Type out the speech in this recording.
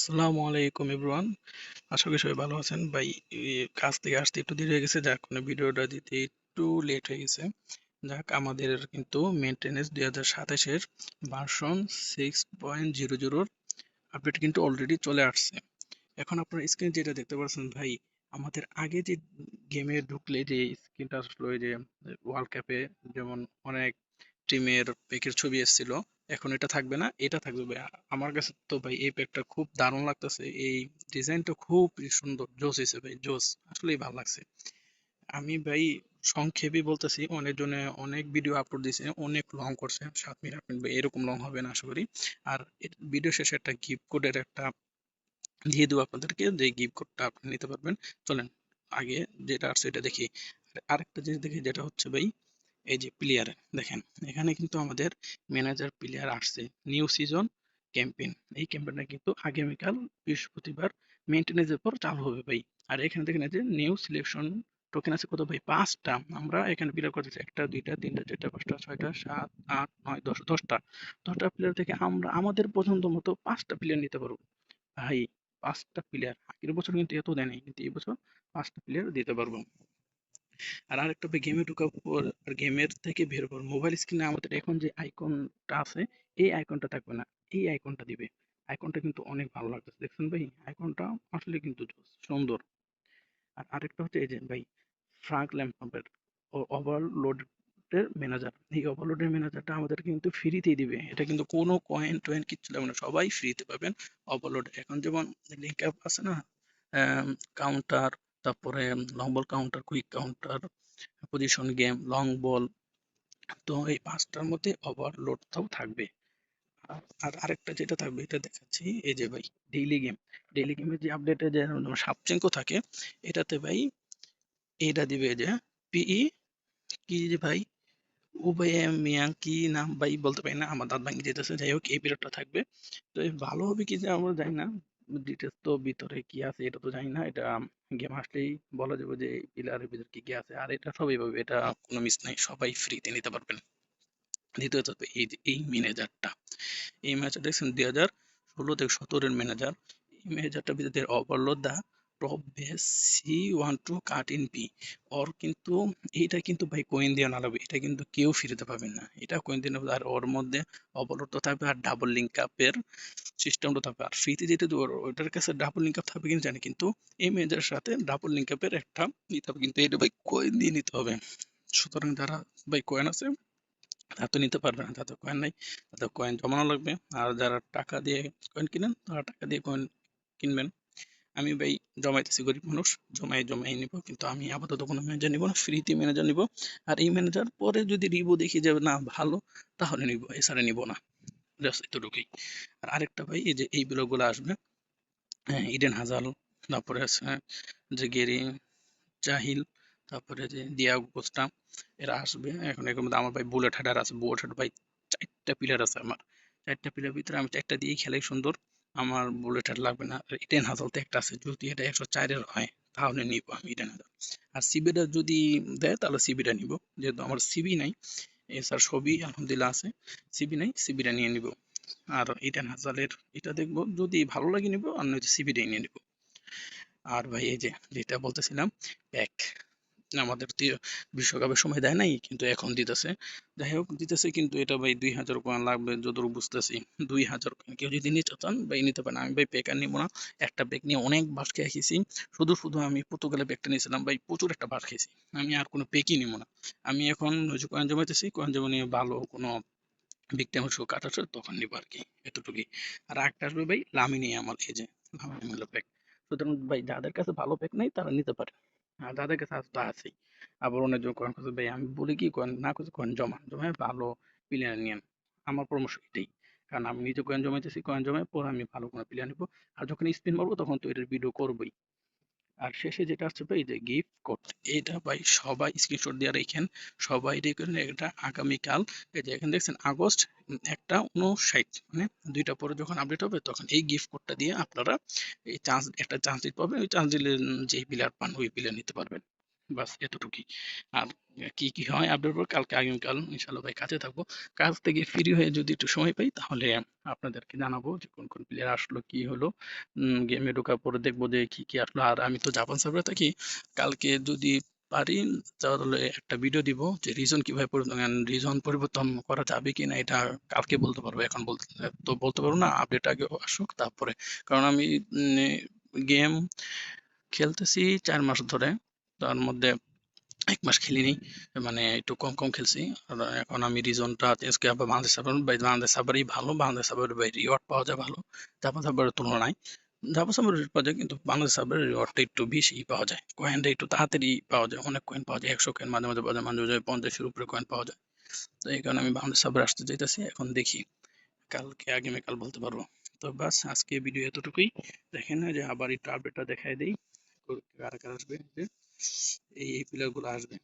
আসসালামু আলাইকুম এভরিওয়ান। আশা করি সবাই ভালো আছেন ভাই। কাজ থেকে আসতে একটু দেরি হয়ে গেছে, যাক মানে ভিডিওটা দিতে একটু লেট হয়ে গেছে। যাক, আমাদের কিন্তু মেনটেনেন্স 2027-এর ভার্সন 6.00 আপডেট কিন্তু অলরেডি চলে আসছে। এখন আপনার স্ক্রিন যেটা দেখতে পাচ্ছেন ভাই, আমাদের আগে যে গেমে ঢুকলে যে স্ক্রিনটা আসলো, এই যে ওয়ার্ল্ড কাপে যেমন অনেক টিমের প্যাকের ছবি এসেছিল, এখন এটা থাকবে না, এটা থাকবে ভাই। আমার কাছে তো ভাই এই প্যাকটা খুব দারুণ লাগতেছে, এই ডিজাইনটা খুব সুন্দর, জোস হয়েছে ভাই, জোস, আসলেই ভালো লাগছে। আমি ভাই সংক্ষেপে বলতেছি, অনেকজনে অনেক ভিডিও আপলোড দিয়েছে, অনেক লং করছে, 7 মিনিট 8 মিনিট ভাই, এরকম লং হবে না আশা করি। আর ভিডিও শেষে একটা গিফট কোডের একটা দিয়ে দেবো আপনাদেরকে, যে গিফট কোডটা আপনি নিতে পারবেন। চলেন আগে যেটা আছে এটা দেখি। আরেকটা জিনিস দেখি, যেটা হচ্ছে ভাই, এই যে প্লেয়ার দেখেন, এখানে কিন্তু আমাদের ম্যানেজার প্লেয়ার আসছে, নিউ সিজন ক্যাম্পেইন। এই ক্যাম্পেইনটা কিন্তু আগামীকাল বৃহস্পতিবার মেইনটেনেন্সের পর চালু হবে ভাই। আর এখানে দেখেন এই যে নিউ সিলেকশন টোকেন আছে কত ভাই, 5টা। আমরা এখানে প্লেয়ার করতেছি 1টা 2টা 3টা 4টা 5টা 6টা 7 8 9 10, 10টা প্লেয়ার থেকে আমরা আমাদের পছন্দ মতো 5টা প্লেয়ার নিতে পারবো ভাই। 5টা প্লেয়ার, আগের বছর কিন্তু এত দেয় নাই, কিন্তু এই বছর 5টা প্লেয়ার দিতে পারবো। আর আরেকটা ভাই, গেমে ঢোকার পর আর গেমের থেকে বের পর মোবাইল স্ক্রিনে আমাদের এখন যে আইকনটা আছে, এই আইকনটা থাকবে না, এই আইকনটা দিবে। আইকনটা কিন্তু অনেক ভালো লাগতেছে, দেখছেন ভাই, আইকনটা আসলে কিন্তু সুন্দর। আর আরেকটা হচ্ছে এই যে ভাই, ফ্রাঙ্ক ল্যাম্পার্ডের ওভারলোডের ম্যানেজার, এই ওভারলোডের ম্যানেজারটা আমাদের কিন্তু ফ্রিতেই দিবে। এটা কিন্তু কোনো কয়েন টয়েন কিচ্ছু লাগবে না, সবাই ফ্রিতে পাবেন ওভারলোড। এখন যেমন লিঙ্ক আপ আছে না, কাউন্টার, তারপরে long ball counter, quick counter, position game, long ball, তো এই 5টার মধ্যে ওভারলোডটাও থাকবে। আর আরেকটা যেটা থাকবে এটা দেখাচ্ছি, এই যে ভাই, ডেইলি গেম, ডেইলি গেমের যে আপডেটে যে সাবচেঙ্কো থাকে, এটাতে ভাই এটা দিবে যে পিই, কি যে ভাই, মিয়াং কি নাম ভাই বলতে পারি না, আমার দাঁত ভাঙি যেতেছে। যাই হোক, এই পিরিয়ডটা থাকবে। তো এই ভালো হবে কি যে আমরা জানি না, ডিটেলস তো ভিতরে কি আছে এটা তো জানি না, এটা গেম আসলেই বলা যাবে যে এই পিলারের ভিতরে কি কি আছে। আর এটা সবাই পাবে, এটা কোনো মিস নাই, সবাই ফ্রিতে নিতে পারবেন। দ্বিতীয়ত হচ্ছে এই যে এই ম্যানেজারটা, এই ম্যানেজারটা দেখছেন 2016 থেকে 2017-এর ম্যানেজার। এই ম্যানেজারটার ভিতরে overload the top base C12 cut in P. ওর কিন্তু এইটা কিন্তু ভাই কয়েন দিয়ে না লাগবে, এটা কিন্তু কেউ ফ্রিতে পাবেন না, এটা কয়েন দিয়ে নেবে। আর ওর মধ্যে ওভারলোড তো থাকবে, আর ডাবল লিঙ্ক আপের সিস্টেমটা থাকবে। আর ফ্রিতে যেটা দেবো ওইটার কাছে ডাবল লিঙ্ক আপ থাকবে কিনা জানি, কিন্তু এই ম্যানেজারের সাথে ডাবল লিঙ্ক আপের একটা নিতে হবে, কিন্তু এটা ভাই কয়েন দিয়ে নিতে হবে। সুতরাং যারা ভাই কয়েন আছে তারা তো নিতে পারবে না, তাদের কয়েন নাই, তাদের কয়েন জমানো লাগবে। আর যারা টাকা দিয়ে কয়েন কিনেন, তারা টাকা দিয়ে কয়েন কিনবেন। আমি ভাই জমাইতেছি, গরিব মানুষ, জমাই জমাই নিব, কিন্তু আমি আপাতত কোনো ম্যানেজার নিব না, ফ্রিতে ম্যানেজার নিব। আর এই ম্যানেজার পরে যদি রিভিউ দেখি যে না ভালো, তাহলে নিব, এছাড়া নিব না। জাস্ট এতটুকুই। আর আরেকটা ভাই, এই যে এই ব্লগগুলো আসবে, হ্যাঁ, ইডেন হাজাল, তারপরে আছে যে গেরি জাহিল, তারপরে যে দিয়াগো কোস্টা, এরা আসবে। এখন এর মধ্যে আমার ভাই বুলেট হেডার আছে, বুলেট হেড ভাই 4টা পিলার আছে আমার, 4টা পিলার ভিতরে আমি 4টা দিয়েই খেলাই সুন্দর, আমার বুলেট হেড লাগবে না। আর ইডেন হাজাল তো একটা আছে, যদি এটা 104-এর হয় তাহলে নিব আমি ইডেন হাজাল। আর সিবিটা যদি দেয় তাহলে সিবিটা নিব, যেহেতু আমার সিবি নাই, এছাড়া সবই আলহামদুলিল্লাহ আছে, সিবি নাই, সিবিটা নিয়ে নিব। আর ইডেন হাজালের এটা দেখবো, যদি ভালো লাগে নিব, আর নয়তো সিবিটাই নিয়ে নিব। আর ভাই এই যে যেটা বলতেছিলাম, প্যাক, আমাদের বিশ্বকাপের সময় দেয় নাই, কিন্তু এখন দিতেছে। যাই হোক দিতেছে, কিন্তু এটা ভাই 2000 কয়েন লাগবে যতটুকু বুঝতেছি। 2000 কয়েন কেউ যদি নিতে চান ভাই নিতে পারেন, আমি ভাই প্যাক আর নিবো না। একটা প্যাক নিয়ে অনেক বাস খেয়ে খেয়েছি, শুধু শুধু আমি পর্তুগালের প্যাকটা নিয়েছিলাম ভাই, প্রচুর একটা বাস খেয়েছি। আমি আর কোনো প্যাকই নিবো না। আমি এখন ওই যে কয়েন জমাইতেছি, কয়েন জমা নিয়ে ভালো কোনো বিগ টাইম শো কাটাচ্ছে তখন নিবো আর কি, এতটুকুই। আর একটা আসবে ভাই লামিনী আমার, এই যে লামিনী প্যাক। সুতরাং ভাই যাদের কাছে ভালো প্যাক নাই তারা নিতে পারে, আর যাদের কাছে আছে তা আছেই। আবার অনেকজন কয়েন খুঁজে ভাই, আমি বলি কি কয়েন না খুঁজে কয়েন জমা জমায় ভালো প্লেয়ার নিয়েন, আমার পরামর্শ এটাই। কারণ আমি নিজে কয়েন জমাইতেছি, কয়েন জমায় পরে আমি ভালো কোনো প্লেয়ার নিবো। আর যখন স্পিন মারবো তখন তো এটার ভিডিও করবোই। আর শেষে যেটা আসছে ভাই, যে গিফট কোড, এটা ভাই সবাই স্ক্রিনশট দিয়ে রাখেন, সবাই রেখে এটা আগামীকাল, এই যে এখানে দেখছেন আগস্ট 1টা 59, মানে 2টা পরে যখন আপডেট হবে তখন এই গিফট কোডটা দিয়ে আপনারা এই চান্স, একটা চান্স দিতে পারবেন, ওই চান্স দিলে যেই প্লেয়ার পান ওই প্লেয়ার নিতে পারবেন। বাস এতটুকুই। আর কি কি হয় আপডেট পর কালকে আগামীকাল ইনশাল্লাহ ভাই কাজে থাকবো। কাজ থেকে ফ্রি হয়ে যদি একটু সময় পাই তাহলে আপনাদেরকে জানাবো যে কোন কোন প্লেয়ার আসলো কি হলো। গেমে ঢোকার পরে দেখবো যে কি কি আসলো। আর আমি তো জাপান সার্ভারে থাকি, কালকে যদি পারি তাহলে একটা ভিডিও দিব যে রিজন কিভাবে রিজন পরিবর্তন করা যাবে কিনা, এটা কালকে বলতে পারবো। এখন বলতে তো বলতে পারবো না, আপডেট আগে আসুক তারপরে। কারণ আমি গেম খেলতেছি ৪ মাস ধরে, তার মধ্যে ১ মাস খেলিনি, মানে একটু কম কম খেলছি। আর এখন আমি রিজনটা চেঞ্জ করে আবার বাংলাদেশ সার্ভার, বাংলাদেশ সার্ভারই ভালো, বাংলাদেশ সার্ভার রিওয়ার্ড পাওয়া যায় ভালো জাপান সার্ভারের তুলনায়। জাপান সার্ভারের রিওয়ার্ড পাওয়া যায় কিন্তু বাংলাদেশ সার্ভারের রিওয়ার্ডটা একটু বেশি পাওয়া যায়, কয়েনটা একটু তাড়াতাড়ি পাওয়া যায়, অনেক কয়েন পাওয়া যায়, ১০০ কয়েন মাঝে মাঝে পাওয়া যায়, মাঝে মাঝে ৫০-এর উপরে কয়েন পাওয়া যায়। তো এই কারণে আমি বাংলাদেশ সার্ভারে আসতে চাইতেছি, এখন দেখি কালকে আগামীকাল বলতে পারবো। তো বাস আজকে ভিডিও এতটুকুই। দেখেন না যে আবার একটু আপডেটটা দেখাই দিই কারা কারা আসবে, যে এই প্লেয়ার গুলো আসবে।